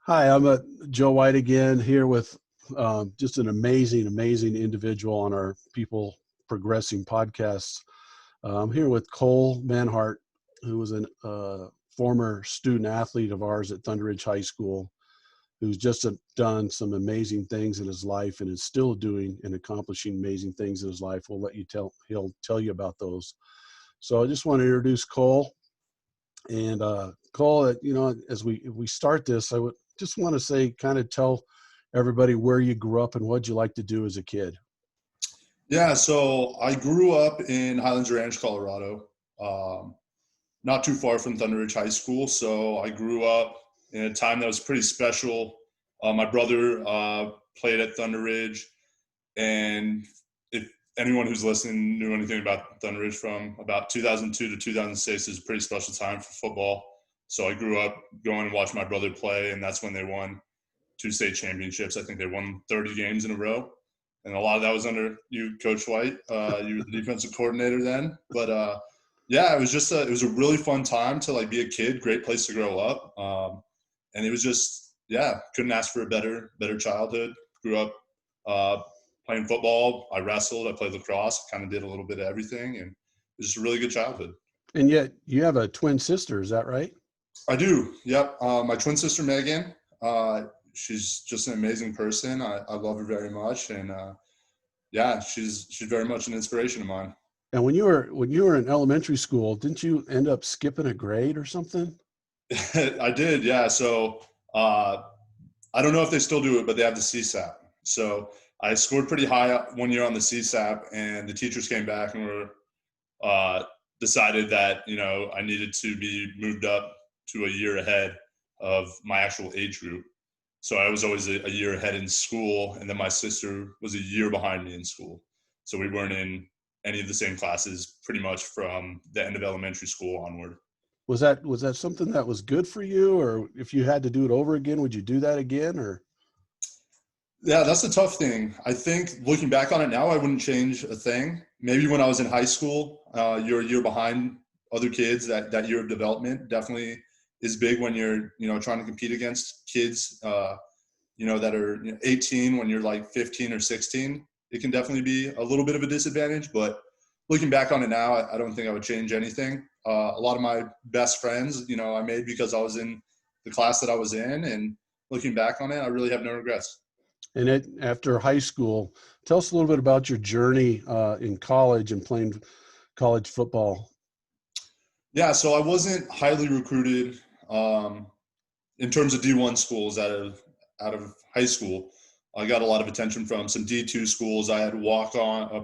Hi, I'm Joe White again here with just an amazing individual on our People Progressing podcasts. I'm here with Cole Manhart, who was a former student athlete of ours at ThunderRIdige High School, who's just done some amazing things in his life and is still doing and accomplishing amazing things in his life. He'll tell you about those. So I just want to introduce Cole. And Cole, as we start this, I would just want to say, kind of tell everybody where you grew up and what you like to do as a kid. Yeah, so I grew up in Highlands Ranch, Colorado, not too far from ThunderRIdige High School. So I grew up in a time that was pretty special. My brother played at ThunderRIdige, and if anyone who's listening knew anything about ThunderRIdige, from about 2002 to 2006 is a pretty special time for football. So I grew up going and watching my brother play, and that's when they won 2 state championships. I think they won 30 games in a row. And a lot of that was under you, Coach White. You were the defensive coordinator then. But yeah, it was a really fun time to be a kid. Great place to grow up. And it was just, yeah, couldn't ask for a better childhood. Grew up playing football. I wrestled. I played lacrosse. Kind of did a little bit of everything, and it was just a really good childhood. And yet you have a twin sister, is that right? I do. Yep. My twin sister Megan. She's just an amazing person. I love her very much, and yeah, she's very much an inspiration of mine. And when you were in elementary school, didn't you end up skipping a grade or something? I did, yeah. So I don't know if they still do it, but they have the CSAP. So I scored pretty high one year on the CSAP, and the teachers came back and were decided that I needed to be moved up to a year ahead of my actual age group. So I was always a year ahead in school, and then my sister was a year behind me in school. So we weren't in any of the same classes pretty much from the end of elementary school onward. Was that something that was good for you, or if you had to do it over again, would you do that again? Or Yeah, that's a tough thing. I think looking back on it now, I wouldn't change a thing. Maybe when I was in high school, you're a year behind other kids. That year of development definitely is big when you're trying to compete against kids that are 18 when you're like 15 or 16. It can definitely be a little bit of a disadvantage, but looking back on it now, I don't think I would change anything. A lot of my best friends, I made because I was in the class that I was in, and looking back on it, I really have no regrets. and after high school, tell us a little bit about your journey in college and playing college football. Yeah, so I wasn't highly recruited in terms of D1 schools out of high school. I got a lot of attention from some D2 schools. I had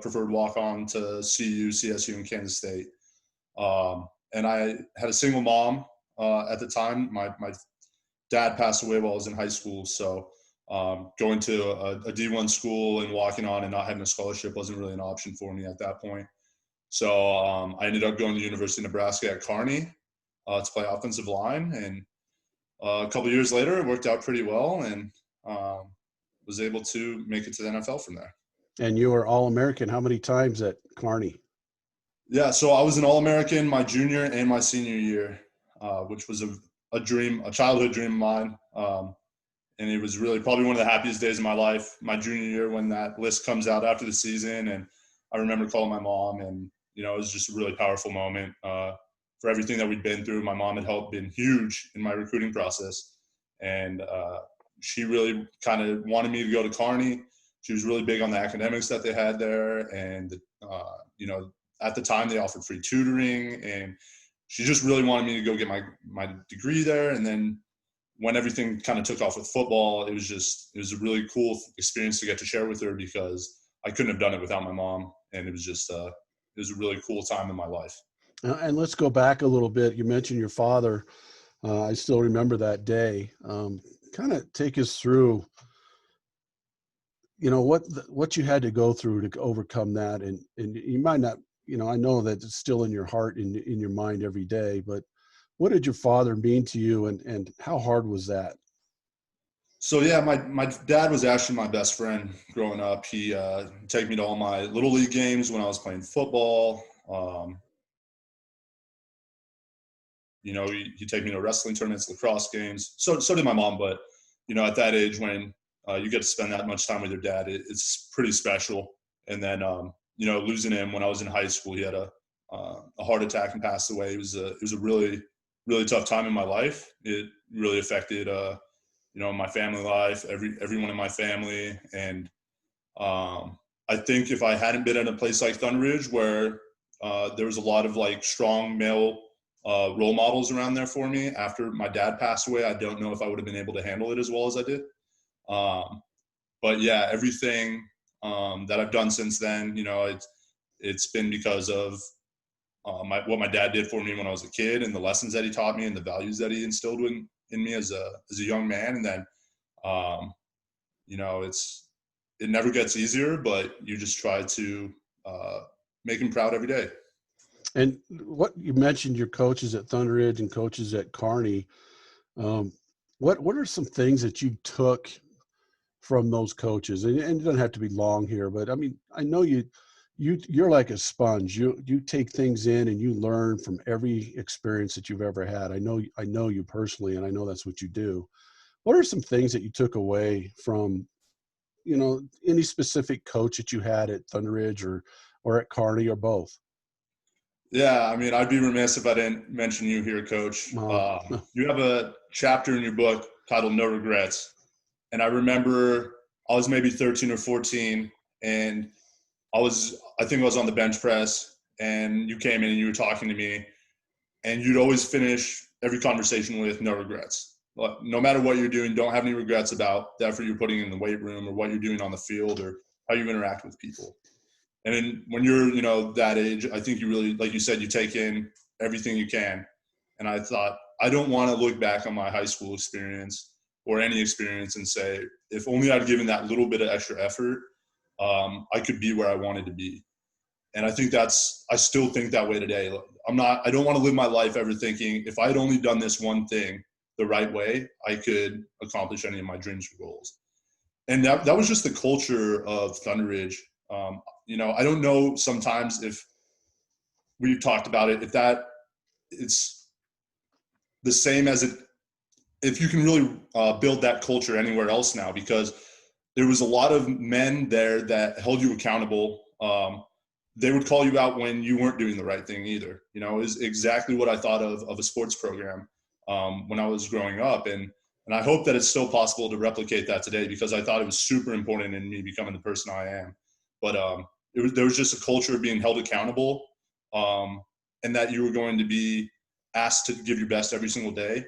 preferred walk on to CU, CSU, and Kansas State. And I had a single mom at the time. My dad passed away while I was in high school, so going to a D1 school and walking on and not having a scholarship wasn't really an option for me at that point. So I ended up going to University of Nebraska at Kearney to play offensive line, and a couple years later, it worked out pretty well, and was able to make it to the NFL from there. And you were All-American how many times at Kearney? Yeah, so I was an All-American my junior and my senior year, which was a childhood dream of mine. And it was really probably one of the happiest days of my life, my junior year, when that list comes out after the season. And I remember calling my mom, and, it was just a really powerful moment for everything that we'd been through. My mom had been huge in my recruiting process. And she really kind of wanted me to go to Kearney. She was really big on the academics that they had there. And, at the time they offered free tutoring, and she just really wanted me to go get my degree there. And then when everything kind of took off with football, it was a really cool experience to get to share with her, because I couldn't have done it without my mom. And it was a really cool time in my life. And let's go back a little bit. You mentioned your father. I still remember that day. Kind of take us through, what you had to go through to overcome that. And you might not, I know that it's still in your heart, in your mind every day, but what did your father mean to you, and how hard was that? So yeah, my dad was actually my best friend growing up. He take me to all my little league games when I was playing football. He'd take me to wrestling tournaments, lacrosse games. So did my mom, but at that age when you get to spend that much time with your dad, it's pretty special. And then, losing him when I was in high school, he had a heart attack and passed away. It was a really, really tough time in my life. It really affected, my family life, everyone in my family. And I think if I hadn't been in a place like ThunderRIdige where there was a lot of like strong male role models around there for me after my dad passed away, I don't know if I would have been able to handle it as well as I did. But yeah, everything that I've done since then, it's been because of what my dad did for me when I was a kid, and the lessons that he taught me and the values that he instilled in me as a young man. And then, it never gets easier, but you just try to make him proud every day. And what you mentioned, your coaches at ThunderRIdige and coaches at Kearney. What are some things that you took from those coaches? And it doesn't have to be long here, but I mean, I know you're like a sponge. You take things in and you learn from every experience that you've ever had. I know you personally, and I know that's what you do. What are some things that you took away from, any specific coach that you had at ThunderRIdige or at Kearney or both? Yeah, I mean, I'd be remiss if I didn't mention you here, Coach. You have a chapter in your book titled No Regrets. And I remember I was maybe 13 or 14, and I think I was on the bench press, and you came in and you were talking to me, and you'd always finish every conversation with no regrets. No matter what you're doing, don't have any regrets about the effort you're putting in the weight room or what you're doing on the field or how you interact with people. And then when you're, that age, I think you really, like you said, you take in everything you can. And I thought, I don't want to look back on my high school experience or any experience and say, if only I'd given that little bit of extra effort, I could be where I wanted to be. And I still think that way today. I don't want to live my life ever thinking, if I had only done this one thing the right way, I could accomplish any of my dreams or goals. And that was just the culture of ThunderRIdige. I don't know sometimes if we've talked about it, if it's the same as if you can really build that culture anywhere else now, because there was a lot of men there that held you accountable. They would call you out when you weren't doing the right thing either. It was exactly what I thought of a sports program when I was growing up. And I hope that it's still possible to replicate that today, because I thought it was super important in me becoming the person I am. But there was just a culture of being held accountable, and that you were going to be asked to give your best every single day.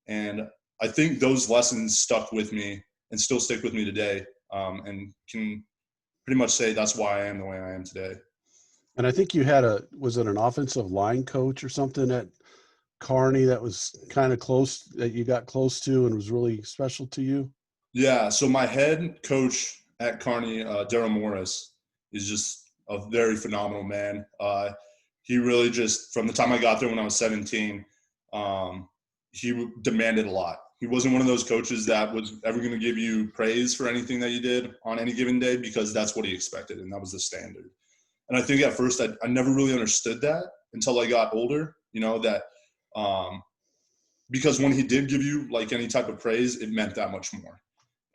And I think those lessons stuck with me and still stick with me today, and can pretty much say that's why I am the way I am today. And I think you had was it an offensive line coach or something at Kearney that was kind of close, that you got close to and was really special to you? Yeah. So my head coach at Kearney, Daryl Morris, is just a very phenomenal man. He really just, from the time I got there when I was 17, he demanded a lot. He wasn't one of those coaches that was ever going to give you praise for anything that you did on any given day, because that's what he expected, and that was the standard. And I think at first I never really understood that until I got older, because when he did give you like any type of praise, it meant that much more.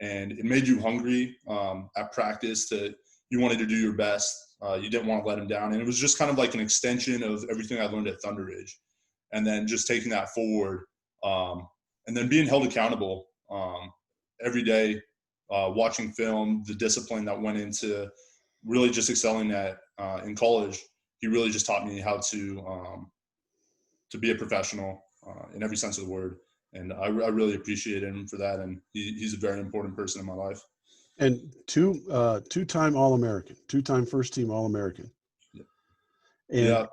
And it made you hungry at practice. You wanted to do your best. You didn't want to let him down. And it was just kind of like an extension of everything I learned at ThunderRIdige. And then just taking that forward, and then being held accountable every day, watching film, the discipline that went into really just excelling at in college. He really just taught me how to be a professional in every sense of the word. And I really appreciate him for that. And he's a very important person in my life. And two-time All-American, two-time first-team All-American. Yeah. And yeah.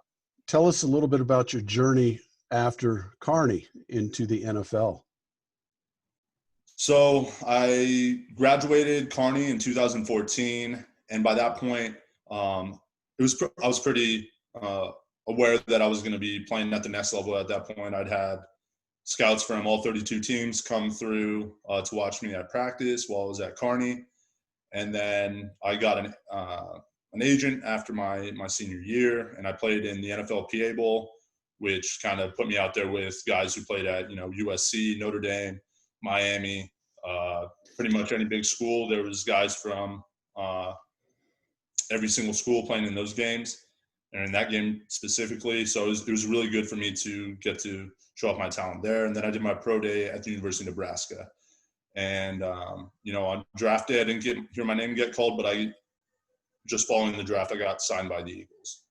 Tell us a little bit about your journey after Kearney into the NFL. So I graduated Kearney in 2014. And by that point, I was pretty aware that I was going to be playing at the next level at that point. I'd had scouts from all 32 teams come through to watch me at practice while I was at Kearney. And then I got an agent after my senior year, and I played in the NFL PA Bowl, which kind of put me out there with guys who played at, USC, Notre Dame, Miami, pretty much any big school. There was guys from every single school playing in those games, and in that game specifically. So it was really good for me to get to show off my talent there. And then I did my pro day at the University of Nebraska. And, on draft day, I didn't hear my name get called, but just following the draft, I got signed by the Eagles.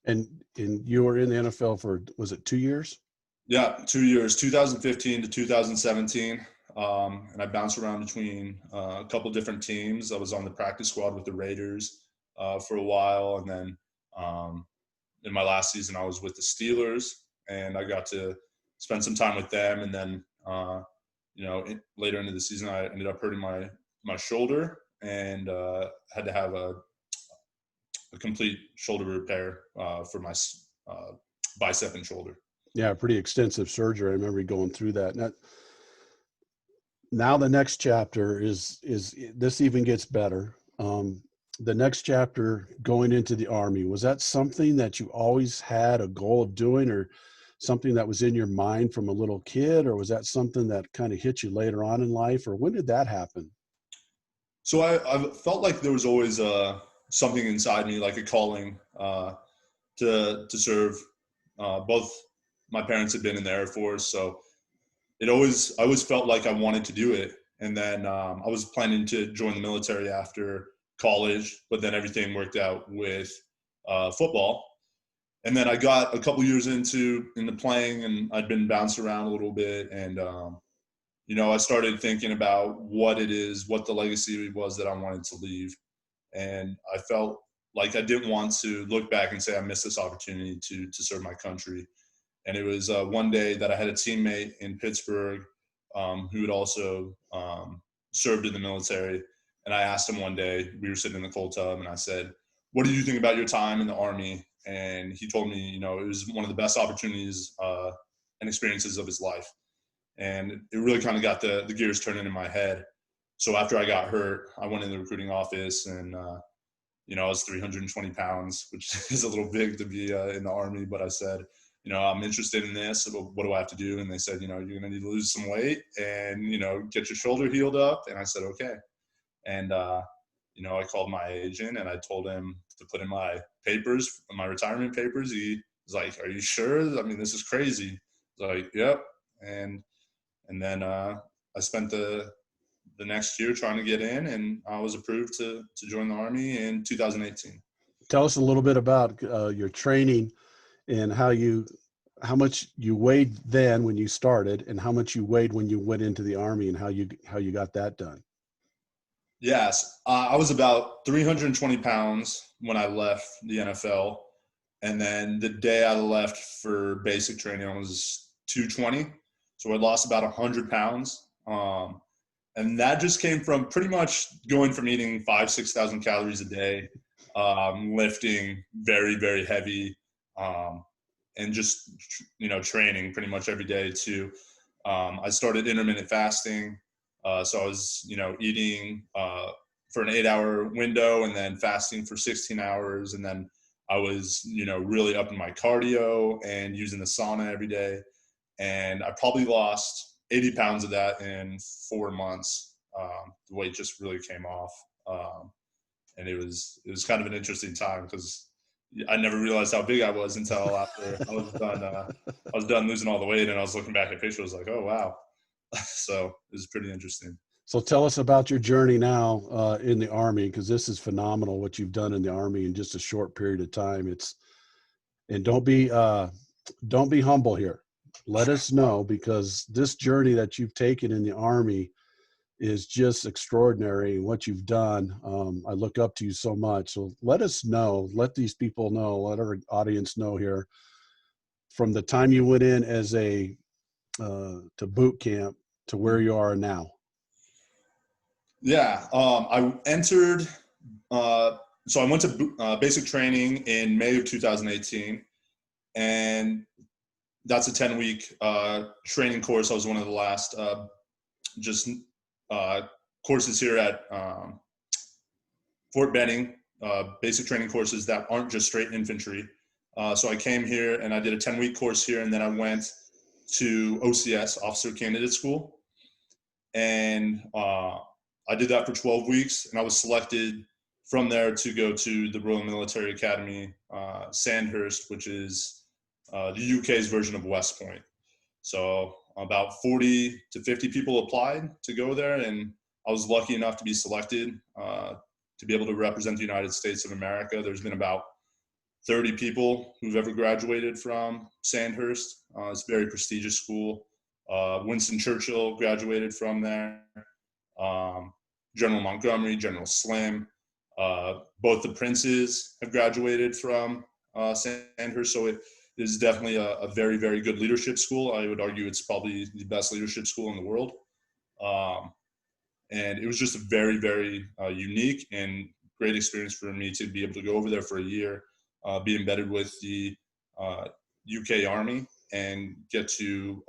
And you were in the NFL for, was it 2 years? Yeah, 2 years, 2015 to 2017. And I bounced around between a couple different teams. I was on the practice squad with the Raiders for a while. And then in my last season, I was with the Steelers, and I got to spend some time with them. And then, later into the season, I ended up hurting my shoulder and had to have a complete shoulder repair for my bicep and shoulder. Yeah, pretty extensive surgery. I remember going through that. Now the next chapter is this even gets better. The next chapter, going into the Army, was that something that you always had a goal of doing, or something that was in your mind from a little kid, or was that something that kind of hit you later on in life, or when did that happen? So I felt like there was always something inside me, like a calling to serve. Both my parents had been in the Air Force, so I always felt like I wanted to do it. And then I was planning to join the military after college, but then everything worked out with football. And then I got a couple years into playing, and I'd been bounced around a little bit. And, I started thinking about what the legacy was that I wanted to leave. And I felt like I didn't want to look back and say I missed this opportunity to serve my country. And it was one day that I had a teammate in Pittsburgh who had also served in the military. And I asked him one day, we were sitting in the cold tub, and I said, "What did you think about your time in the Army?" And he told me, it was one of the best opportunities and experiences of his life. And it really kind of got the gears turning in my head. So after I got hurt, I went in the recruiting office, and, I was 320 pounds, which is a little big to be in the Army. But I said, I'm interested in this. What do I have to do? And they said, you're going to need to lose some weight and, get your shoulder healed up. And I said, okay. And, I called my agent, and I told him to put in my papers, my retirement papers. He was like, "Are you sure? I mean, this is crazy." I was like, "Yep." And then I spent the next year trying to get in, and I was approved to join the Army in 2018. Tell us a little bit about your training and how much you weighed then when you started, and how much you weighed when you went into the Army, and how you got that done. Yes, I was about 320 pounds when I left the NFL. And then the day I left for basic training, I was 220. So I lost about 100 pounds. And that just came from pretty much going from eating 6,000 calories a day, lifting very, very heavy, and just, training pretty much every day to, I started intermittent fasting. So I was, eating for an 8-hour window, and then fasting for 16 hours. And then I was, really upping my cardio and using the sauna every day. And I probably lost 80 pounds of that in 4 months. The weight just really came off. And it was kind of an interesting time, because I never realized how big I was until after I was done losing all the weight, and I was looking back at pictures, like, oh, wow. So it was pretty interesting. So tell us about your journey now in the Army, because this is phenomenal what you've done in the Army in just a short period of time. And don't be humble here. Let us know, because this journey that you've taken in the Army is just extraordinary. What you've done, I look up to you so much. So let us know, let these people know, let our audience know here, from the time you went in as to boot camp to where you are now. Yeah, I entered. So I went to basic training in May of 2018, and that's a 10-week training course. I was one of the last courses here at Fort Benning, basic training courses that aren't just straight infantry. So I came here and I did a 10-week course here, and then I went to OCS, Officer Candidate School. And I did that for 12 weeks, and I was selected from there to go to the Royal Military Academy, Sandhurst, which is the UK's version of West Point. So about 40 to 50 people applied to go there, and I was lucky enough to be selected to be able to represent the United States of America. There's been about 30 people who've ever graduated from Sandhurst. It's a very prestigious school. Winston Churchill graduated from there. General Montgomery, General Slim, both the princes have graduated from Sandhurst. So it is definitely a very, very good leadership school. I would argue it's probably the best leadership school in the world. And it was just a very, very unique and great experience for me to be able to go over there for a year, be embedded with the UK Army, and get to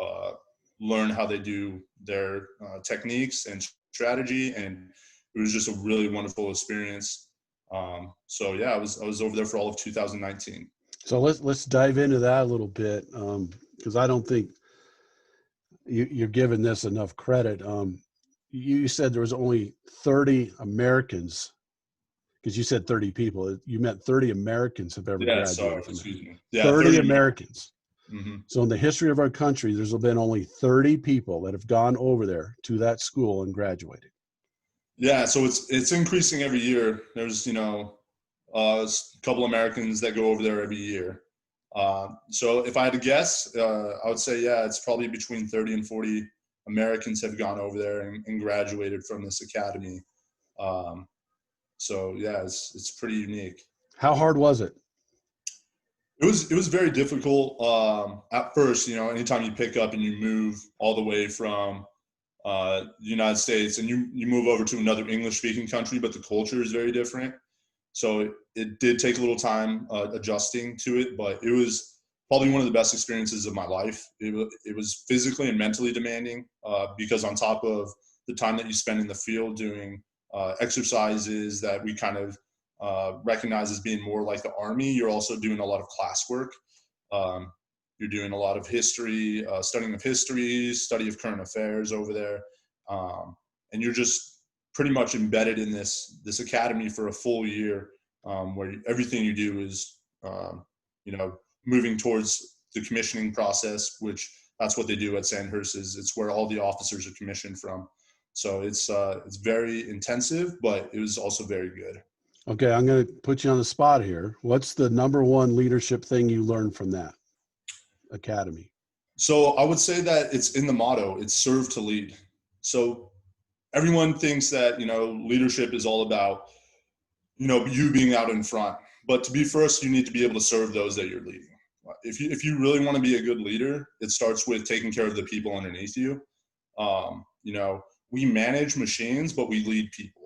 learn how they do their techniques and strategy. And it was just a really wonderful experience. So yeah, I was over there for all of 2019. So let's dive into that a little bit, because I don't think you're giving this enough credit. You said there was only 30 Americans, because you said 30 people. You meant 30 Americans have ever graduated from excuse that. me. Yeah, 30 Americans. Mm-hmm. So in the history of our country, there's been only 30 people that have gone over there to that school and graduated. Yeah, so it's increasing every year. There's a couple Americans that go over there every year. So if I had to guess, I would say, yeah, it's probably between 30 and 40 Americans have gone over there and graduated from this academy. So yeah, it's pretty unique. How hard was it? It was very difficult at first. Anytime you pick up and you move all the way from the United States and you move over to another English-speaking country, but the culture is very different. So it did take a little time adjusting to it, but it was probably one of the best experiences of my life. It was physically and mentally demanding because on top of the time that you spend in the field doing exercises that we kind of recognize as being more like the Army, you're also doing a lot of classwork. You're doing a lot of history, studying of history, study of current affairs over there. And you're just pretty much embedded in this academy for a full year, where everything you do is, moving towards the commissioning process, which that's what they do at Sandhurst. It's where all the officers are commissioned from. So it's very intensive, but it was also very good. Okay, I'm going to put you on the spot here. What's the number one leadership thing you learned from that academy? So I would say that it's in the motto, it's serve to lead. So everyone thinks that, leadership is all about, you being out in front. But to be first, you need to be able to serve those that you're leading. If you really want to be a good leader, it starts with taking care of the people underneath you. We manage machines, but we lead people.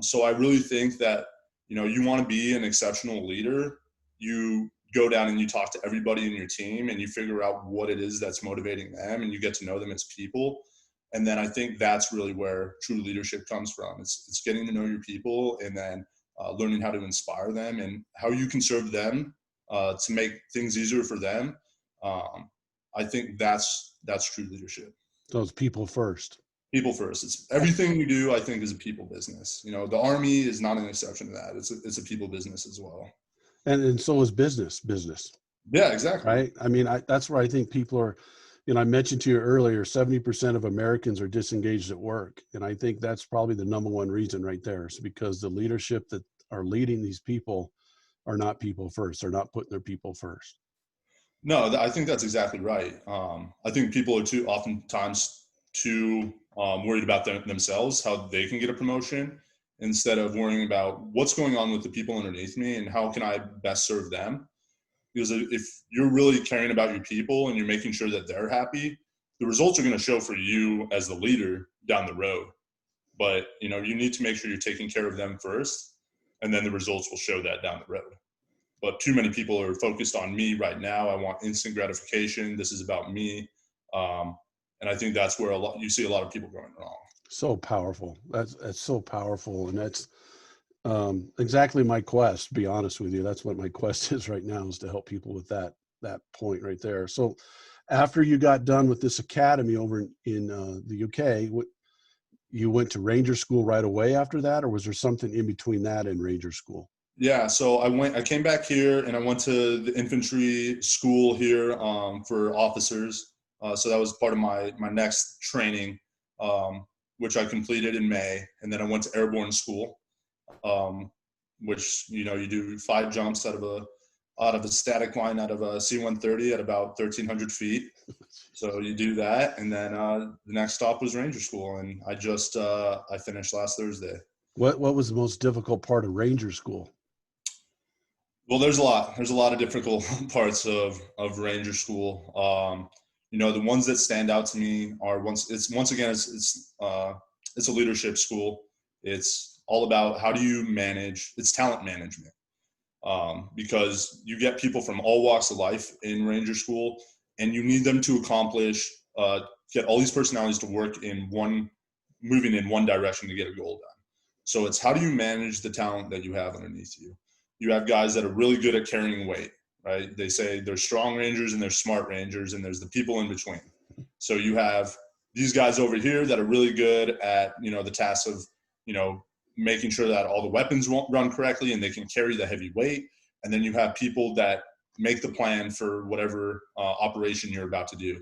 So I really think that, you want to be an exceptional leader, you go down and you talk to everybody in your team and you figure out what it is that's motivating them and you get to know them as people. And then I think that's really where true leadership comes from. It's getting to know your people and then learning how to inspire them and how you can serve them to make things easier for them. I think that's true leadership. So it's people first. People first. It's everything you do, I think, is a people business. The Army is not an exception to that. It's a people business as well. And so is business. Yeah, exactly. Right. I mean, that's where I think people are, I mentioned to you earlier, 70% of Americans are disengaged at work. And I think that's probably the number one reason right there is because the leadership that are leading these people are not people first. They're not putting their people first. No, I think that's exactly right. I think people are oftentimes too worried about themselves, how they can get a promotion, instead of worrying about what's going on with the people underneath me and how can I best serve them. Because if you're really caring about your people and you're making sure that they're happy, the results are going to show for you as the leader down the road. But, you need to make sure you're taking care of them first, and then the results will show that down the road. But too many people are focused on me right now. I want instant gratification. This is about me. And I think that's where you see a lot of people going wrong. So powerful. That's so powerful. And that's exactly my quest, to be honest with you. That's what my quest is right now, is to help people with that point right there. So after you got done with this academy over in the UK, you went to Ranger School right away after that, or was there something in between that and Ranger School? Yeah, so I came back here and I went to the infantry school here for officers. So that was part of my next training, which I completed in May. And then I went to Airborne School, which, you know, you do 5 jumps out of a static line out of a C-130 at about 1,300 feet. So you do that, and then the next stop was Ranger School, and I finished last Thursday. What was the most difficult part of Ranger School? Well, there's a lot of difficult parts of Ranger School. You know, the ones that stand out to me are it's a leadership school. It's all about how do you manage. It's talent management, because you get people from all walks of life in Ranger School, and you need them to accomplish get all these personalities to work moving in one direction to get a goal done. So it's how do you manage the talent that you have underneath you. You have guys that are really good at carrying weight, right? They say there's strong Rangers and there's smart Rangers, and there's the people in between. So you have these guys over here that are really good at, you know, the task of, you know, making sure that all the weapons won't run correctly and they can carry the heavy weight. And then you have people that make the plan for whatever operation you're about to do.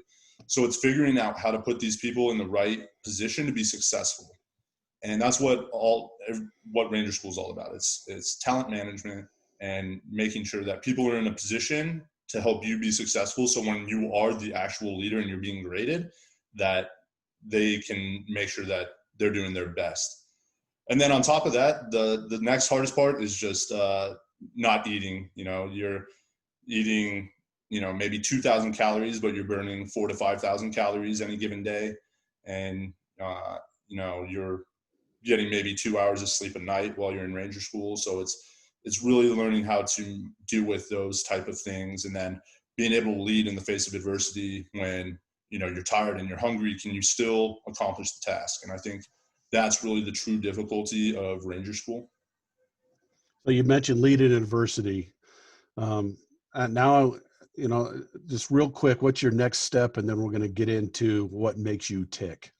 So it's figuring out how to put these people in the right position to be successful. And that's what Ranger School is all about. It's talent management and making sure that people are in a position to help you be successful. So when you are the actual leader and you're being graded, that they can make sure that they're doing their best. And then on top of that, the next hardest part is just not eating. You know, you're eating, you know, maybe 2,000 calories, but you're burning 4,000 to 5,000 calories any given day. And, you know, you're getting maybe 2 hours of sleep a night while you're in Ranger School. So it's really learning how to deal with those type of things, and then being able to lead in the face of adversity when, you know, you're tired and you're hungry. Can you still accomplish the task? And I think that's really the true difficulty of Ranger School. So you mentioned lead in adversity. And now, you know, just real quick, what's your next step? And then we're going to get into what makes you tick.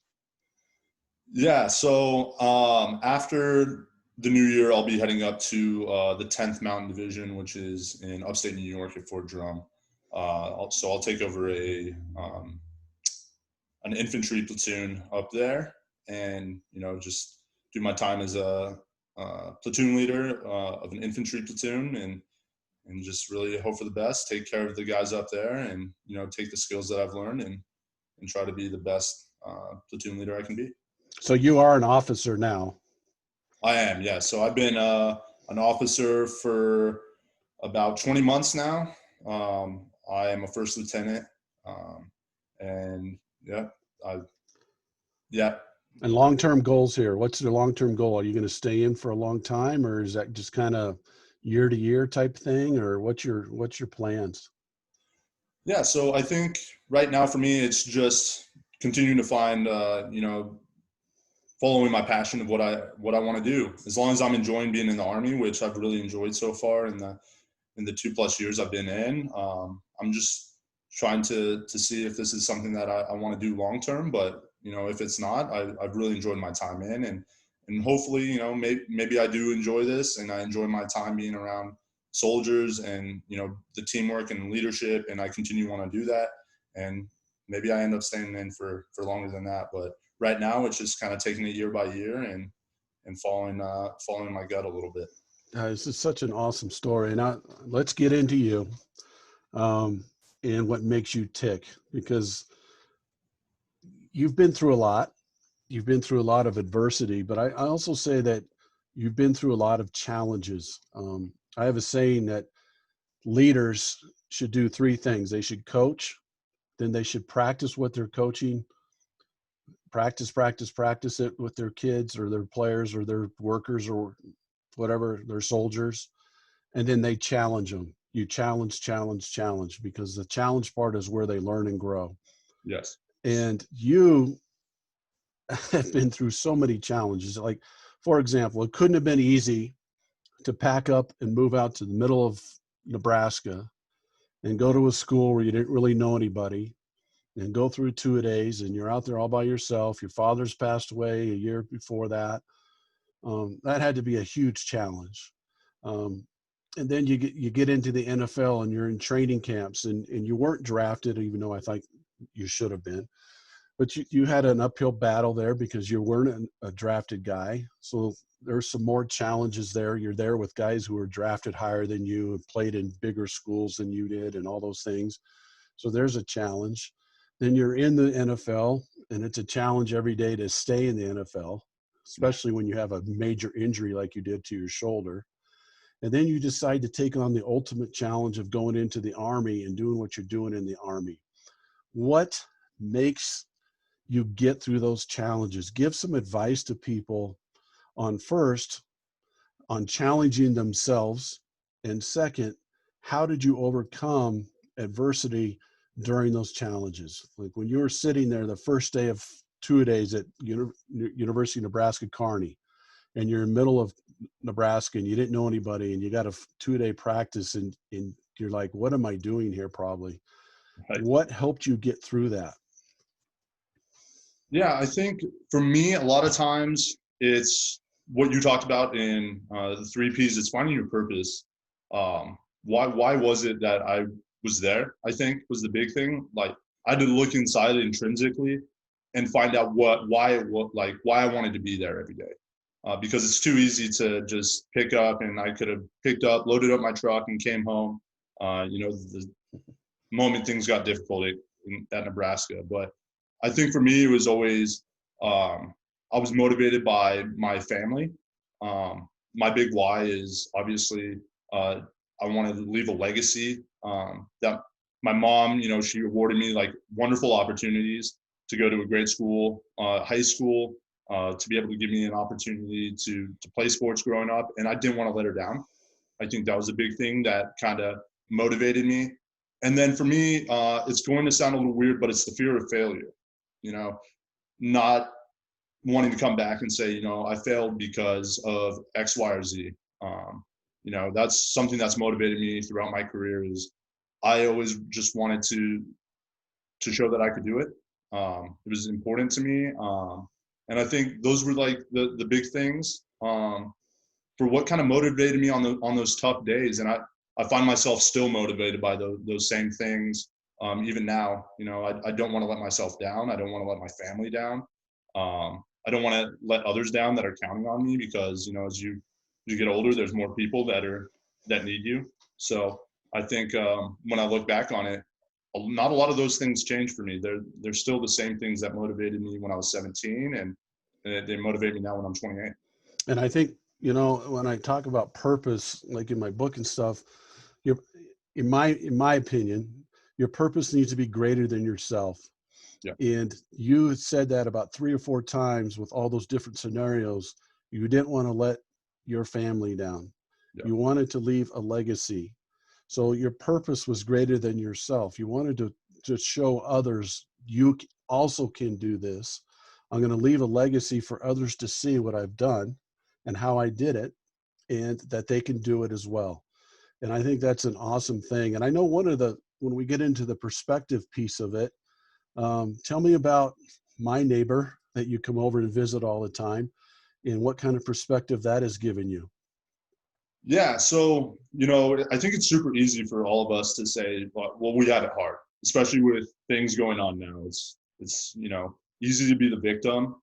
Yeah. So after the new year, I'll be heading up to the 10th Mountain Division, which is in upstate New York at Fort Drum. So I'll take over an infantry platoon up there, and, you know, just do my time as a platoon leader of an infantry platoon, and just really hope for the best, take care of the guys up there, and, you know, take the skills that I've learned and try to be the best platoon leader I can be. So you are an officer now. I am, yeah. So I've been an officer for about 20 months now. I am a first lieutenant, and yeah. And long-term goals here. What's the long-term goal? Are you going to stay in for a long time, or is that just kind of year-to-year type thing, or what's your plans? Yeah, so I think right now for me, it's just continuing to find, you know, following my passion of what I want to do. As long as I'm enjoying being in the Army, which I've really enjoyed so far in the 2+ years I've been in, I'm just trying to see if this is something that I want to do long term. But, you know, if it's not, I've really enjoyed my time in, and hopefully, you know, maybe I do enjoy this, and I enjoy my time being around soldiers and, you know, the teamwork and leadership, and I continue to want to do that, and maybe I end up staying in for longer than that. But right now, it's just kind of taking it year by year and following my gut a little bit. This is such an awesome story. And let's get into you and what makes you tick, because you've been through a lot. You've been through a lot of adversity, but I also say that you've been through a lot of challenges. I have a saying that leaders should do 3 things. They should coach, then they should practice what they're coaching, practice it with their kids or their players or their workers or whatever, their soldiers, and then they challenge them. You challenge, because the challenge part is where they learn and grow. Yes. And you have been through so many challenges. Like, for example, it couldn't have been easy to pack up and move out to the middle of Nebraska and go to a school where you didn't really know anybody, and go through two-a-days, and you're out there all by yourself. Your father's passed away a year before that. That had to be a huge challenge. Um, and then you get into the NFL and you're in training camps, and you weren't drafted, even though I think you should have been. But you had an uphill battle there because you weren't a drafted guy. So there's some more challenges there. You're there with guys who were drafted higher than you and played in bigger schools than you did and all those things. So there's a challenge. Then you're in the NFL, and it's a challenge every day to stay in the NFL, especially when you have a major injury like you did to your shoulder. And then you decide to take on the ultimate challenge of going into the Army and doing what you're doing in the Army. What makes you get through those challenges? Give some advice to people on, first, on challenging themselves, and second, how did you overcome adversity during those challenges? Like when you were sitting there the first day of two-a-days at University of Nebraska Kearney, and you're in the middle of Nebraska and you didn't know anybody, and you got a two-day practice, and you're like, what am I doing here? Probably. Right. What helped you get through that? Yeah, I think for me, a lot of times it's what you talked about in the 3 Ps. It's finding your purpose. Why was it that I was there? I think was the big thing. Like I had to look inside intrinsically and find out why I wanted to be there every day. Because it's too easy to just pick up, and I could have picked up, loaded up my truck, and came home. The moment things got difficult at Nebraska, but I think for me, it was always, I was motivated by my family. My big why is obviously, I wanted to leave a legacy, that my mom, she awarded me like wonderful opportunities to go to a great school, high school, to be able to give me an opportunity to play sports growing up. And I didn't want to let her down. I think that was a big thing that kind of motivated me. And then for me, it's going to sound a little weird, but it's the fear of failure. Not wanting to come back and say, I failed because of X, Y, or Z. That's something that's motivated me throughout my career. Is I always just wanted to show that I could do it. It was important to me, and I think those were like the big things for what kind of motivated me on those tough days. And I find myself still motivated by those same things. Even now, I don't want to let myself down. I don't want to let my family down. I don't want to let others down that are counting on me, because, as you get older, there's more people that need you. So I think when I look back on it, not a lot of those things changed for me. They're still the same things that motivated me when I was 17, and they motivate me now when I'm 28. And I think, when I talk about purpose, like in my book and stuff, in my opinion, your purpose needs to be greater than yourself. Yeah. And you said that about 3 or 4 times with all those different scenarios. You didn't want to let your family down. Yeah. You wanted to leave a legacy. So your purpose was greater than yourself. You wanted to show others, you also can do this. I'm going to leave a legacy for others to see what I've done and how I did it, and that they can do it as well. And I think that's an awesome thing. And I know when we get into the perspective piece of it, tell me about my neighbor that you come over and visit all the time, and what kind of perspective that has given you. Yeah. So, I think it's super easy for all of us to say, well, we have it hard, especially with things going on now. It's easy to be the victim,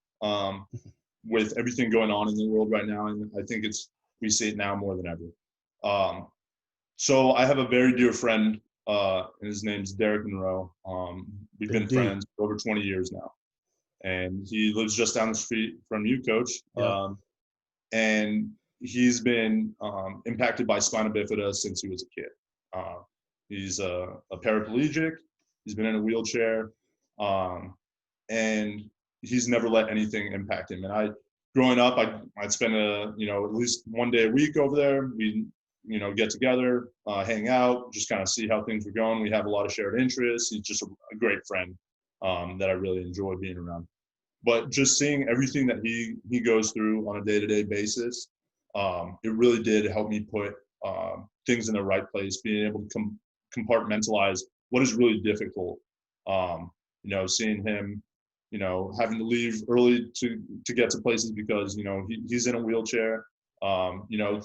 with everything going on in the world right now. And I think we see it now more than ever. So I have a very dear friend, and his name's Derek Monroe. We've been friends for over 20 years now. And he lives just down the street from you, Coach. Yeah. And he's been impacted by spina bifida since he was a kid. He's a paraplegic. He's been in a wheelchair. And he's never let anything impact him. And growing up, I'd spend at least one day a week over there. We get together, hang out, just kind of see how things were going. We have a lot of shared interests. He's just a great friend that I really enjoy being around. But just seeing everything that he goes through on a day-to-day basis, it really did help me put things in the right place, being able to compartmentalize what is really difficult. seeing him, having to leave early to get to places because, he's in a wheelchair,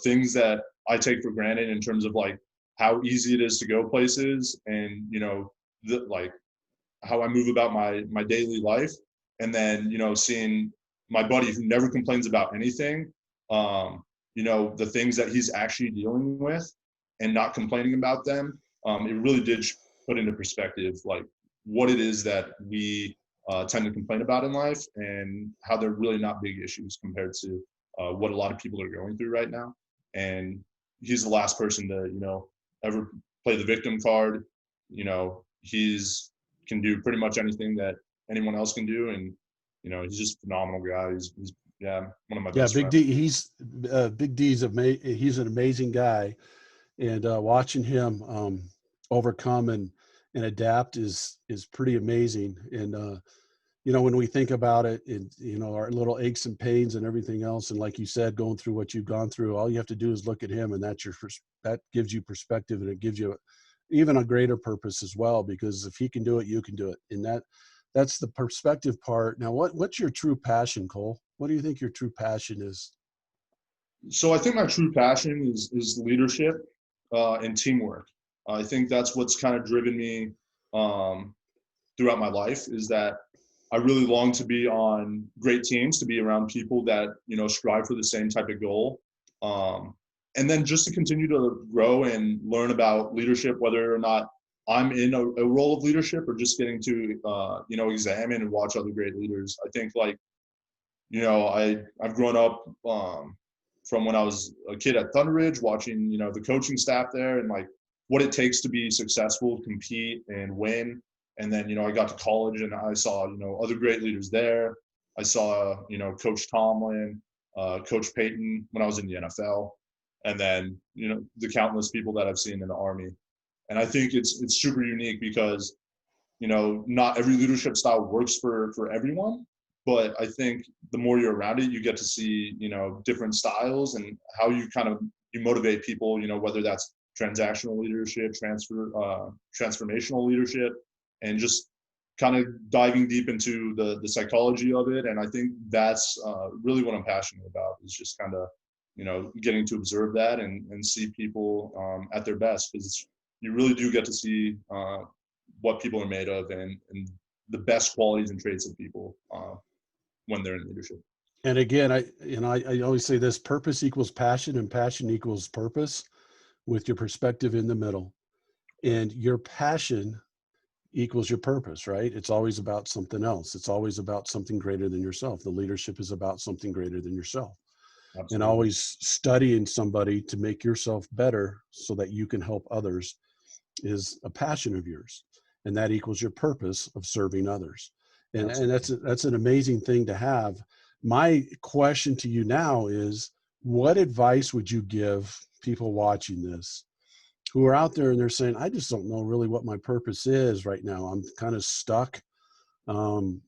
things that I take for granted in terms of like how easy it is to go places and, like how I move about my daily life. And then, seeing my buddy who never complains about anything, the things that he's actually dealing with and not complaining about them. It really did put into perspective, like what it is that we tend to complain about in life and how they're really not big issues compared to what a lot of people are going through right now. And he's the last person to, ever play the victim card. He's can do pretty much anything that anyone else can do. And, he's just a phenomenal guy. He's one of my Yeah, best Big friends. D. Big D's he's an amazing guy, and watching him overcome and adapt is pretty amazing. And when we think about it, our little aches and pains and everything else, and like you said, going through what you've gone through, all you have to do is look at him, and that gives you perspective, and it gives you even a greater purpose as well. Because if he can do it, you can do it, and that's the perspective part. Now, what's your true passion, Cole? What do you think your true passion is? So I think my true passion is leadership and teamwork. I think that's what's kind of driven me throughout my life, is that I really long to be on great teams, to be around people that, strive for the same type of goal. And then just to continue to grow and learn about leadership, whether or not I'm in a role of leadership or just getting to, examine and watch other great leaders. I think like, I've grown up from when I was a kid at ThunderRIdige, watching, the coaching staff there and like what it takes to be successful, compete and win. And then, I got to college and I saw, other great leaders there. I saw, Coach Tomlin, Coach Payton when I was in the NFL, and then, the countless people that I've seen in the Army. And I think it's super unique because, not every leadership style works for everyone, but I think the more you're around it, you get to see, different styles and how you you motivate people, whether that's transactional leadership, transformational leadership, and just kind of diving deep into the psychology of it. And I think that's really what I'm passionate about, is just kind of, getting to observe that and see people at their best, because you really do get to see what people are made of and the best qualities and traits of people when they're in leadership. And again, I always say this: purpose equals passion, and passion equals purpose, with your perspective in the middle. And your passion equals your purpose, right? It's always about something else. It's always about something greater than yourself. The leadership is about something greater than yourself. Absolutely. And always studying somebody to make yourself better so that you can help others is a passion of yours. And that equals your purpose of serving others. And that's an amazing thing to have. My question to you now is, what advice would you give people watching this who are out there and they're saying, I just don't know really what my purpose is right now. I'm kind of stuck. I'm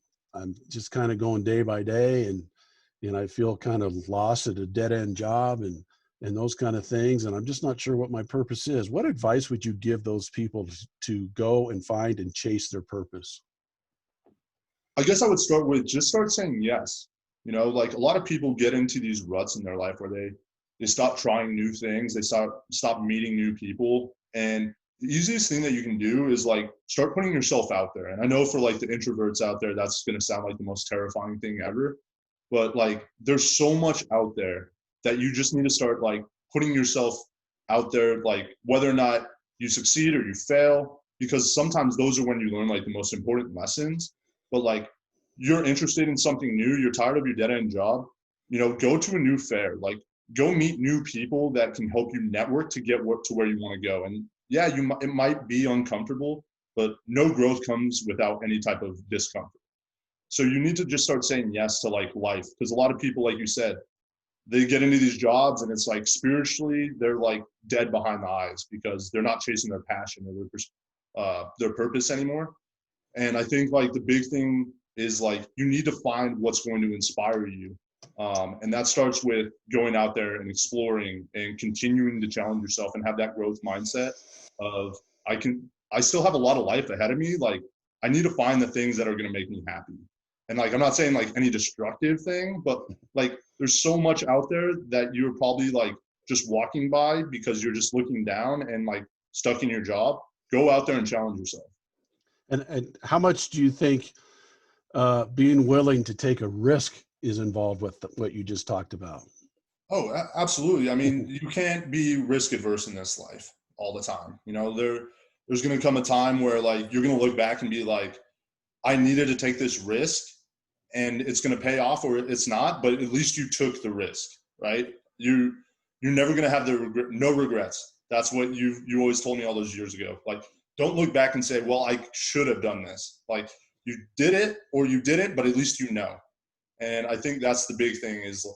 just kind of going day by day, and I feel kind of lost at a dead end job and those kind of things. And I'm just not sure what my purpose is. What advice would you give those people to go and find and chase their purpose? I guess I would start with just start saying yes. Like a lot of people get into these ruts in their life where they stop trying new things. They stop meeting new people. And the easiest thing that you can do is like start putting yourself out there. And I know for like the introverts out there, that's going to sound like the most terrifying thing ever. But like there's so much out there that you just need to start like putting yourself out there, like whether or not you succeed or you fail, because sometimes those are when you learn like the most important lessons. But like you're interested in something new, you're tired of your dead end job, go to a new fair, like go meet new people that can help you network to get to where you want to go. And yeah, it might be uncomfortable, but no growth comes without any type of discomfort. So you need to just start saying yes to like life, because a lot of people, like you said, they get into these jobs and it's like spiritually they're like dead behind the eyes because they're not chasing their passion or their purpose anymore. And I think like the big thing is like you need to find what's going to inspire you. And that starts with going out there and exploring and continuing to challenge yourself and have that growth mindset of I still have a lot of life ahead of me. Like I need to find the things that are going to make me happy. And like, I'm not saying like any destructive thing, but like there's so much out there that you're probably like just walking by because you're just looking down and like stuck in your job. Go out there and challenge yourself. And how much do you think being willing to take a risk is involved with what you just talked about? Oh, absolutely. I mean, you can't be risk adverse in this life all the time. You know, there's going to come a time where like you're going to look back and be like, I needed to take this risk and it's going to pay off, or it's not, but at least you took the risk, right? You're never going to have no regrets. That's what you always told me all those years ago. Like, don't look back and say, well, I should have done this. Like, you did it or you didn't, but at least you know. And I think that's the big thing is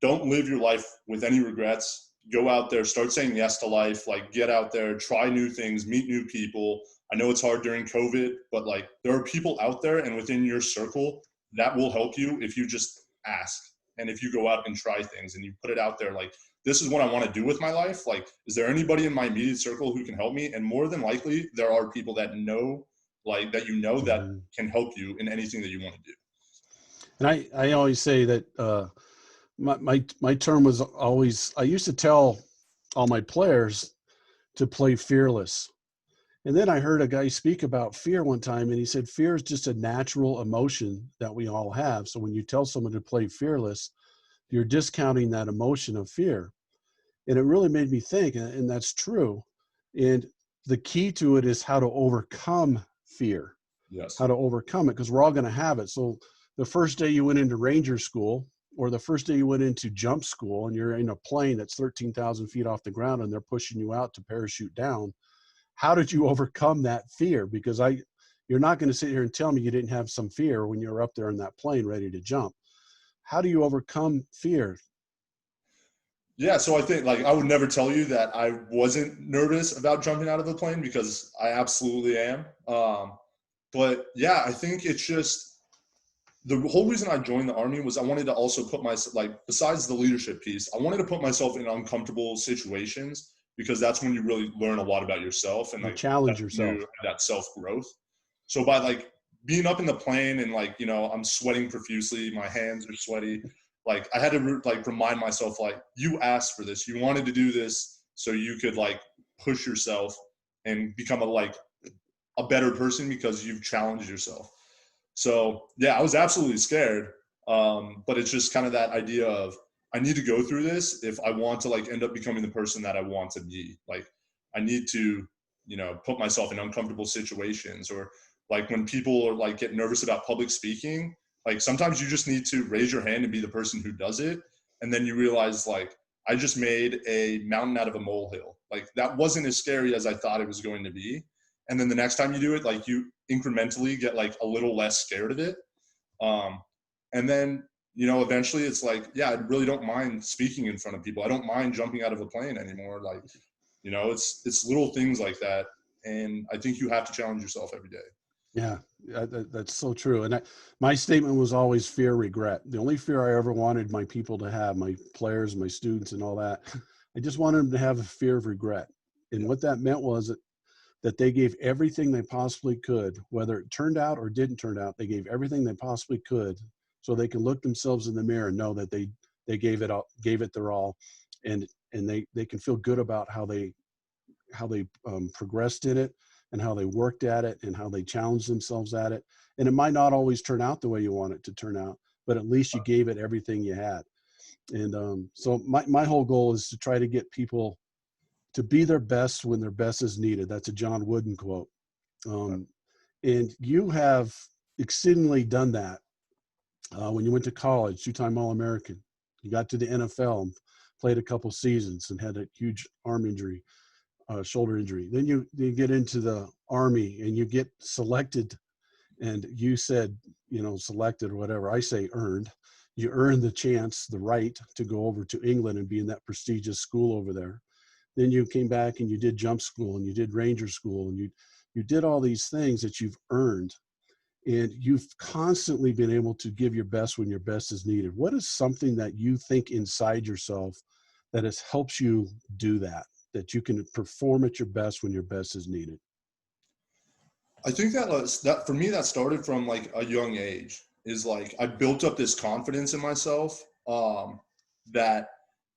don't live your life with any regrets. Go out there, start saying yes to life, like get out there, try new things, meet new people. I know it's hard during COVID, but like there are people out there and within your circle that will help you if you just ask. And if you go out and try things and you put it out there, like, this is what I want to do with my life. Like, is there anybody in my immediate circle who can help me? And more than likely, there are people that know, like, that you know that can help you in anything that you want to do. And I always say that my term was always, I used to tell all my players to play fearless. And then I heard a guy speak about fear one time, and he said, fear is just a natural emotion that we all have. So when you tell someone to play fearless, you're discounting that emotion of fear. And it really made me think, and that's true. And the key to it is how to overcome fear. Yes. How to overcome it, because we're all going to have it. So the first day you went into Ranger School, or the first day you went into jump school and you're in a plane that's 13,000 feet off the ground and they're pushing you out to parachute down, how did you overcome that fear? Because you're not going to sit here and tell me you didn't have some fear when you were up there in that plane ready to jump. How do you overcome fear? Yeah, so I think like I would never tell you that I wasn't nervous about jumping out of a plane, because I absolutely am. But yeah, I think it's just the whole reason I joined the Army was I wanted to also put myself, like, besides the leadership piece, I wanted to put myself in uncomfortable situations, because that's when you really learn a lot about yourself and You like challenge yourself. that self growth. So by like being up in the plane and like, you know, I'm sweating profusely, my hands are sweaty. Like I had to like remind myself, like, you asked for this, you wanted to do this so you could like push yourself and become a better person because you've challenged yourself. So yeah, I was absolutely scared. But it's just kind of that idea of I need to go through this if I want to like end up becoming the person that I want to be. Like I need to, you know, put myself in uncomfortable situations, or like when people are like get nervous about public speaking, like sometimes you just need to raise your hand and be the person who does it. And then you realize like, I just made a mountain out of a molehill. Like that wasn't as scary as I thought it was going to be. And then the next time you do it, like you incrementally get like a little less scared of it. And then, you know, eventually it's like, yeah, I really don't mind speaking in front of people. I don't mind jumping out of a plane anymore. Like, you know, it's little things like that. And I think you have to challenge yourself every day. Yeah, that's so true. And my statement was always fear, regret. The only fear I ever wanted my people to have, my players, my students and all that, I just wanted them to have a fear of regret. And what that meant was that they gave everything they possibly could, whether it turned out or didn't turn out, they gave everything they possibly could so they can look themselves in the mirror and know that they gave it their all. And they can feel good about how they progressed in it and how they worked at it and how they challenged themselves at it. And it might not always turn out the way you want it to turn out, but at least you gave it everything you had. And so my whole goal is to try to get people to be their best when their best is needed. That's a John Wooden quote. And you have exceedingly done that when you went to college, two-time All-American. You got to the NFL and played a couple seasons and had a huge arm injury. Shoulder injury. Then you get into the Army and you get selected, and you said, you know, selected or whatever. I say earned. You earned the chance, the right to go over to England and be in that prestigious school over there. Then you came back and you did jump school and you did Ranger school and you did all these things that you've earned, and you've constantly been able to give your best when your best is needed. What is something that you think inside yourself that has helped you do that you can perform at your best when your best is needed? I think that for me, that started from like a young age. Is like I built up this confidence in myself, that,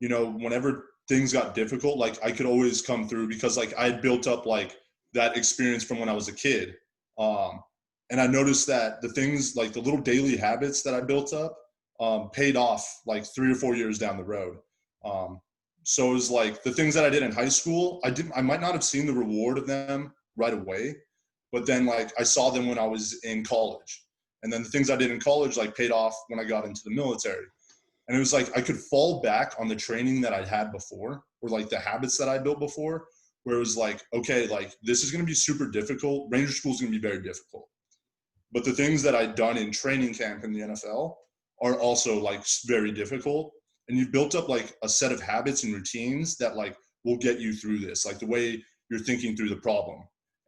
whenever things got difficult, like I could always come through because like I had built up like that experience from when I was a kid. Um, and I noticed that the things like the little daily habits that I built up, paid off like 3 or 4 years down the road. Um, so it was like the things that I did in high school, I might not have seen the reward of them right away, but then like I saw them when I was in college. And then the things I did in college like paid off when I got into the military. And it was like I could fall back on the training that I'd had before, or like the habits that I built before, where it was like, okay, like this is going to be super difficult. Ranger school is going to be very difficult. But the things that I'd done in training camp in the NFL are also like very difficult. And you've built up like a set of habits and routines that like will get you through this, like the way you're thinking through the problem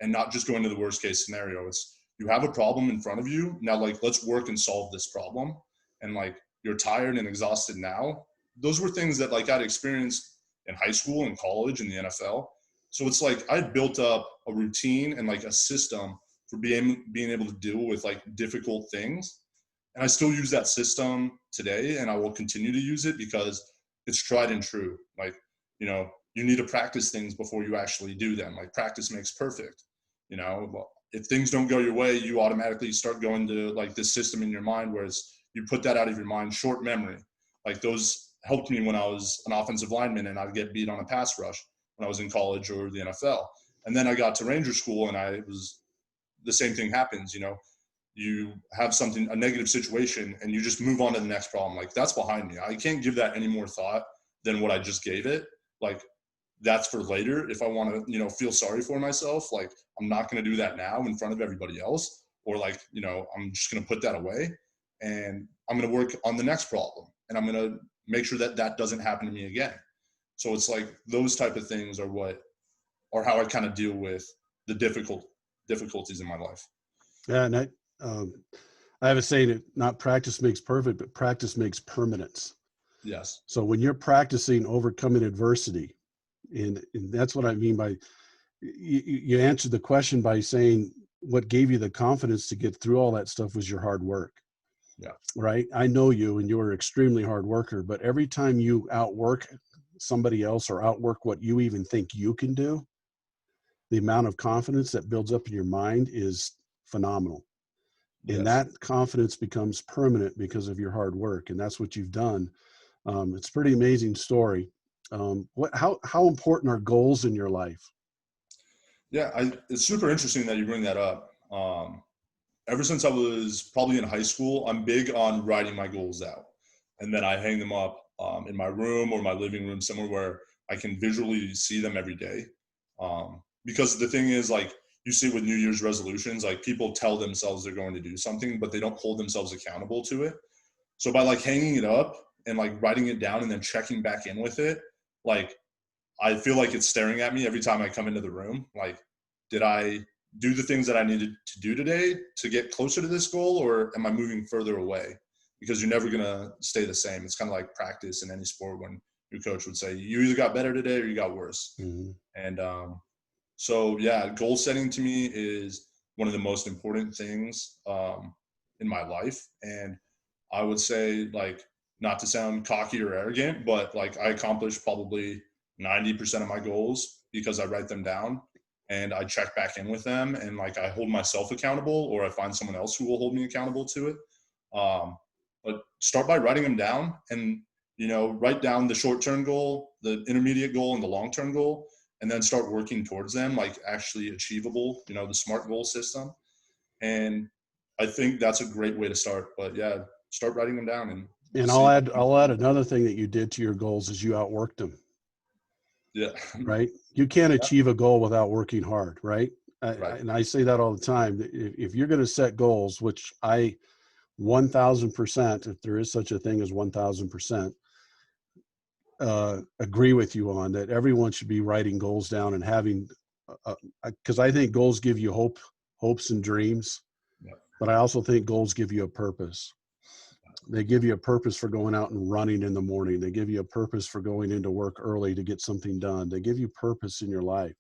and not just going to the worst case scenario. It's you have a problem in front of you. Now, like, let's work and solve this problem. And like, you're tired and exhausted now. Those were things that like I'd experienced in high school and college and the NFL. So it's like I built up a routine and like a system for being able to deal with like difficult things. And I still use that system today, and I will continue to use it because it's tried and true. Like, you need to practice things before you actually do them. Like practice makes perfect. If things don't go your way, you automatically start going to like this system in your mind, whereas you put that out of your mind, short memory. Like those helped me when I was an offensive lineman and I'd get beat on a pass rush when I was in college or the NFL. And then I got to Ranger school and the same thing happens. You have a negative situation, and you just move on to the next problem. Like that's behind me. I can't give that any more thought than what I just gave it. Like that's for later. If I want to, feel sorry for myself, like I'm not going to do that now in front of everybody else, or like, I'm just going to put that away and I'm going to work on the next problem, and I'm going to make sure that that doesn't happen to me again. So it's like those type of things are how I kind of deal with the difficulties in my life. Yeah, and I have a saying that not practice makes perfect, but practice makes permanence. Yes. So when you're practicing overcoming adversity, and that's what I mean by you answered the question by saying what gave you the confidence to get through all that stuff was your hard work. Yeah. Right. I know you, and you're an extremely hard worker, but every time you outwork somebody else or outwork what you even think you can do, the amount of confidence that builds up in your mind is phenomenal. And Yes. that confidence becomes permanent because of your hard work. And that's what you've done. It's a pretty amazing story. How important are goals in your life? Yeah. It's super interesting that you bring that up. Ever since I was probably in high school, I'm big on writing my goals out. And then I hang them up in my room or my living room, somewhere where I can visually see them every day. Because the thing is, like, you see with New Year's resolutions, like people tell themselves they're going to do something, but they don't hold themselves accountable to it. So by like hanging it up and like writing it down and then checking back in with it, like I feel like it's staring at me every time I come into the room. Like, did I do the things that I needed to do today to get closer to this goal, or am I moving further away? Because you're never going to stay the same. It's kind of like practice in any sport when your coach would say, you either got better today or you got worse. Mm-hmm. And so, yeah, goal setting to me is one of the most important things in my life. And I would say, like, not to sound cocky or arrogant, but like I accomplished probably 90% of my goals because I write them down and I check back in with them, and like I hold myself accountable, or I find someone else who will hold me accountable to it. But start by writing them down, and write down the short-term goal, the intermediate goal, and the long-term goal, and then start working towards them, like actually achievable, the SMART goal system. And I think that's a great way to start. But yeah, start writing them down And see. I'll add another thing that you did to your goals is you outworked them. Yeah. Right. You can't achieve a goal without working hard. Right. Right. And I say that all the time. If you're going to set goals, which I 1000%, if there is such a thing as 1000%, agree with you on that, everyone should be writing goals down and having, because I think goals give you hopes and dreams, Yeah. but I also think goals give you a purpose. They give you a purpose for going out and running in the morning. They give you a purpose for going into work early to get something done. They give you purpose in your life.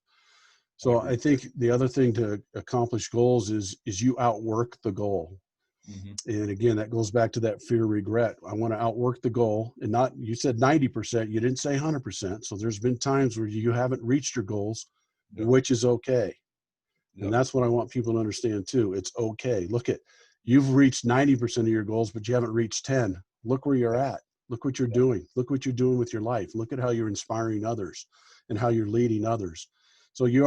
I So agree. I think the other thing to accomplish goals is you outwork the goal. Hmm. And again, that goes back to that fear regret. I want to outwork the goal, and not, you said 90%, you didn't say 100%. So there's been times where you haven't reached your goals, Yep. which is okay. And Yep. that's what I want people to understand too. It's okay. Look at, you've reached 90% of your goals, but you haven't reached 10. Look where you're at. Look what you're Yep. doing. Look what you're doing with your life. Look at how you're inspiring others and how you're leading others. So you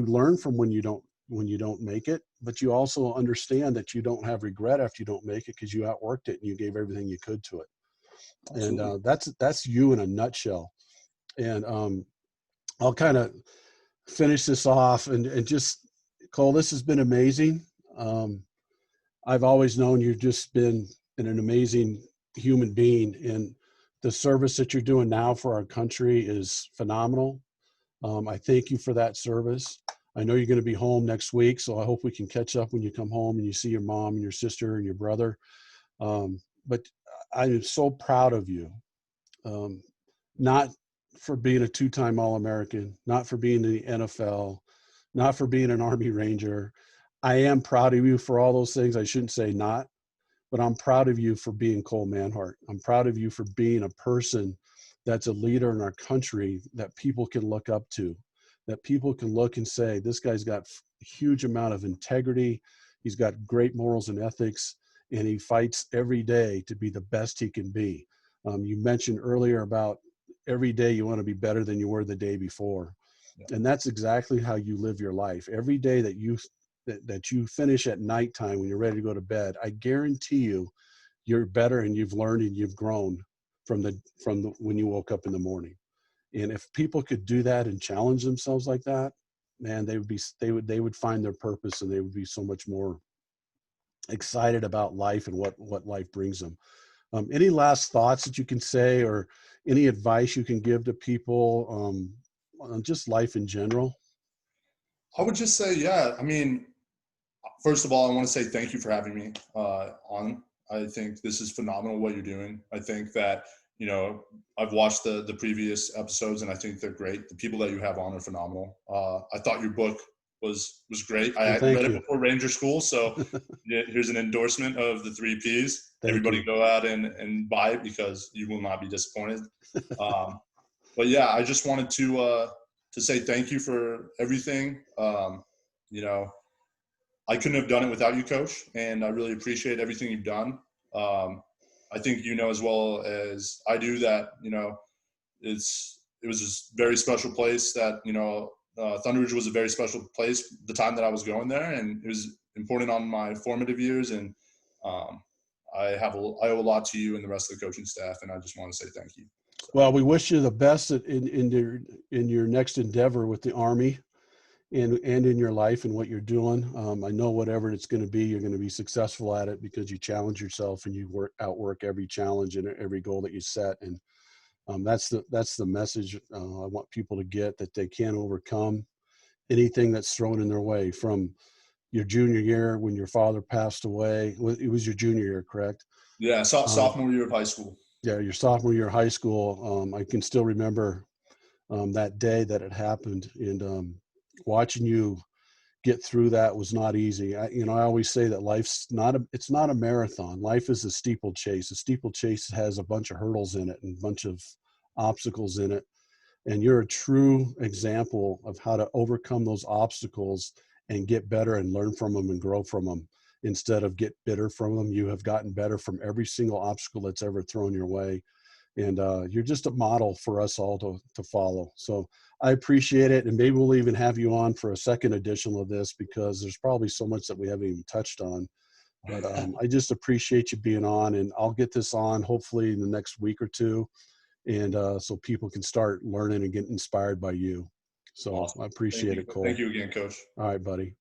learn from when you don't make it, but you also understand that you don't have regret after you don't make it, because you outworked it and you gave everything you could to it. And Absolutely. that's you in a nutshell. And I'll kind of finish this off and just, Cole, this has been amazing. Um, I've always known you've just been an amazing human being, and the service that you're doing now for our country is phenomenal. I thank you for that service. I know you're going to be home next week, so I hope we can catch up when you come home and you see your mom and your sister and your brother. But I am so proud of you, um, not for being a two-time All-American, not for being in the NFL, not for being an Army Ranger. I am proud of you for all those things. I shouldn't say not, but I'm proud of you for being Cole Manhart. I'm proud of you for being a person that's a leader in our country that people can look up to, that people can look and say, this guy's got a huge amount of integrity. He's got great morals and ethics, and he fights every day to be the best he can be. You mentioned earlier about every day you want to be better than you were the day before. Yeah. And that's exactly how you live your life. Every day that you finish at nighttime when you're ready to go to bed, I guarantee you, you're better and you've learned and you've grown from when you woke up in the morning. And if people could do that and challenge themselves like that, man, they would find their purpose, and they would be so much more excited about life and what life brings them. Any last thoughts that you can say, or any advice you can give to people on just life in general? I would just say, yeah, I mean, first of all, I want to say thank you for having me on. I think this is phenomenal what you're doing. I think that, I've watched the previous episodes and I think they're great. The people that you have on are phenomenal. I thought your book was great. I Well, hadn't thank read it you. before Ranger School, so here's an endorsement of the three Ps. Thank Everybody you. go out and buy it because you will not be disappointed. Um, but yeah, I just wanted to say thank you for everything. You know, I couldn't have done it without you, Coach, and I really appreciate everything you've done. Um, I think you know as well as I do that it was a very special place. That ThunderRIdige was a very special place. The time that I was going there, and it was important on my formative years. And um, I owe a lot to you and the rest of the coaching staff, and I just want to say thank you. So, Well, we wish you the best in your next endeavor with the Army, and in your life and what you're doing. I know whatever it's going to be, you're going to be successful at it because you challenge yourself and you outwork every challenge and every goal that you set. And that's the message I want people to get, that they can overcome anything that's thrown in their way. From your junior year when your father passed away, it was your junior year, correct? yeah, Um, sophomore year of high school. yeah, your sophomore year of high school. I can still remember that day that it happened, and watching you get through that was not easy. I always say that it's not a marathon. Life is a steeplechase. A steeplechase has a bunch of hurdles in it and a bunch of obstacles in it. And you're a true example of how to overcome those obstacles and get better and learn from them and grow from them. Instead of get bitter from them, you have gotten better from every single obstacle that's ever thrown your way. And you're just a model for us all to follow. So I appreciate it. And maybe we'll even have you on for a second edition of this, because there's probably so much that we haven't even touched on. But I just appreciate you being on, and I'll get this on hopefully in the next week or two. And so people can start learning and get inspired by you. So Awesome. I Thank appreciate you. it, Cole. Thank you again, Coach. All right, buddy.